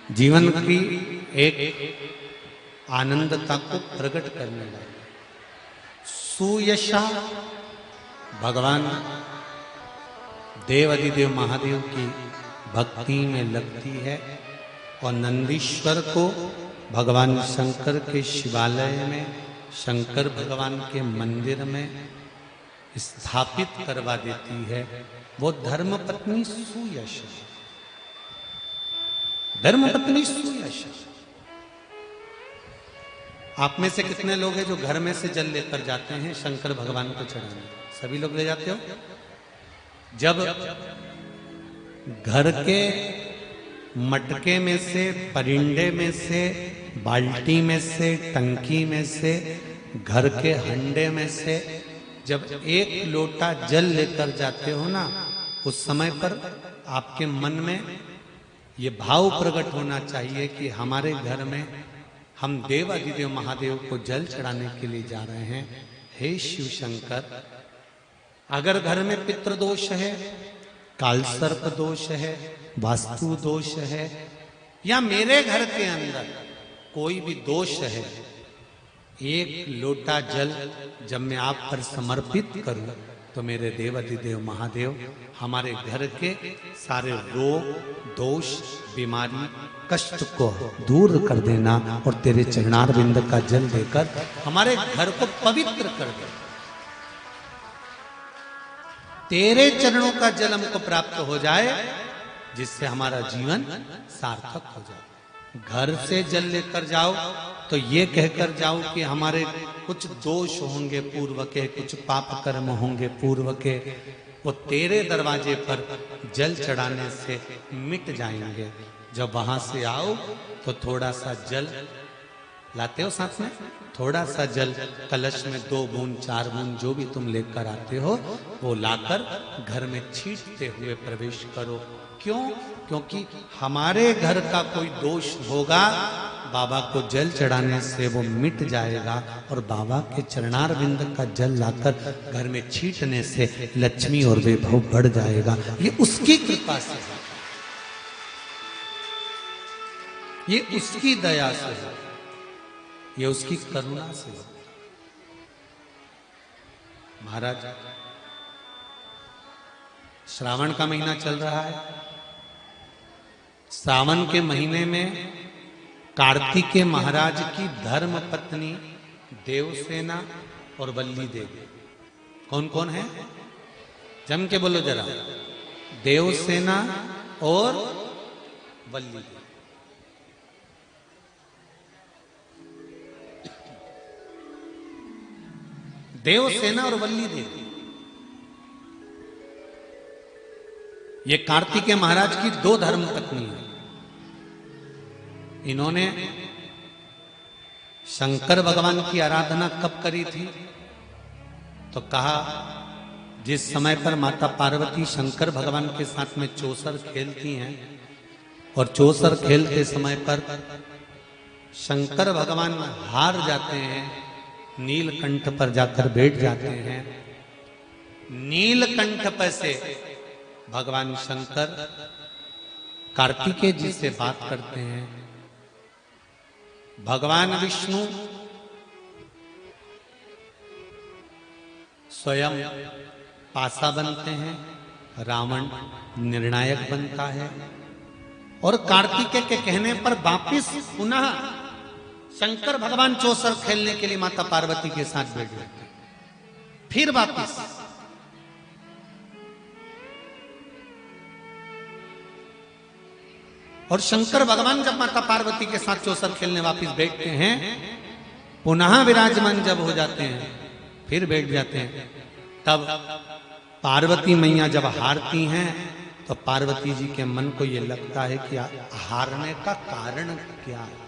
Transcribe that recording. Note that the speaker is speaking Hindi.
जीवन की एक आनंदता को प्रकट करने वाले सुयशा भगवान देव अधिदेव महादेव की भक्ति में लगती है और नंदीश्वर को भगवान शंकर के शिवालय में शंकर भगवान के मंदिर में स्थापित करवा देती है। वो धर्मपत्नी सुयशा, धर्मपत्नी सुयशा। आप में से कितने लोग हैं जो घर में से जल लेकर जाते हैं शंकर भगवान को चढ़ाने? सभी लोग ले जाते हो। जब घर के मटके में से, परिंडे में से, बाल्टी में से, टंकी में से, घर के हंडे में से जब एक लोटा जल लेकर जाते हो ना, उस समय पर आपके मन में ये भाव प्रकट होना चाहिए कि हमारे घर में हम देव अधिदेव महादेव को जल चढ़ाने के लिए जा रहे हैं। हे शिव शंकर, अगर घर में पितृदोष है, कालसर्प दोष है, वास्तु दोष है, या मेरे घर के अंदर कोई भी दोष है, एक लोटा जल जब मैं आप पर समर्पित करूं तो मेरे देव अधिदेव महादेव हमारे घर के सारे रोग, दोष, बीमारी, कष्ट को दूर कर देना और तेरे चरणारविंद का जल देकर हमारे घर को पवित्र कर दे। तेरे चरणों का जल हमको प्राप्त हो जाए जिससे हमारा जीवन सार्थक हो जाए। घर से जल लेकर जाओ तो ये कहकर जाओ कि हमारे कुछ दोष होंगे पूर्व के, कुछ पाप कर्म होंगे पूर्व के, वो तेरे दरवाजे पर जल चढ़ाने से मिट जाएंगे। जब वहां से आओ तो थोड़ा सा जल लाते हो, साथ में थोड़ा सा जल कलश में 2 बूंद 4 बूंद जो भी तुम लेकर आते हो वो लाकर घर में छींटते हुए प्रवेश करो। क्यों? क्योंकि हमारे घर का कोई दोष होगा, बाबा को जल चढ़ाने से वो मिट जाएगा और बाबा के चरणारविंद का जल लाकर घर में छींटने से लक्ष्मी और वैभव बढ़ जाएगा। ये उसकी कृपा से है, ये उसकी दया से है, ये उसकी करुणा से है। महाराज, श्रावण का महीना चल रहा है। सावन के महीने में कार्तिकेय महाराज की धर्म पत्नी देवसेना और वल्ली देवी कौन कौन है? जम के बोलो जरा। देवसेना और वल्ली देवी। देवसेना और वल्ली देवी ये कार्तिकेय महाराज की 2 धर्म पत्नी है। इन्होंने शंकर भगवान की आराधना कब करी थी? तो कहा जिस समय पर माता पार्वती शंकर भगवान के साथ में चौसर खेलती हैं और चौसर खेलते समय पर शंकर भगवान हार जाते हैं, नीलकंठ पर जाकर बैठ जाते हैं। नीलकंठ पर से भगवान शंकर कार्तिकेय जी से बात करते हैं। भगवान विष्णु स्वयं पासा बनते हैं, रावण निर्णायक बनता है और कार्तिकेय के कहने पर वापिस पुनः शंकर भगवान चौसर खेलने के लिए माता पार्वती के साथ बैठ जाते हैं। फिर वापिस और शंकर भगवान जब माता पार्वती के साथ चौसर खेलने वापिस बैठते हैं, पुनः विराजमान जब हो जाते हैं, फिर बैठ जाते हैं। तब पार्वती मैया जब हारती हैं तो पार्वती जी के मन को यह लगता है कि हारने का कारण क्या है।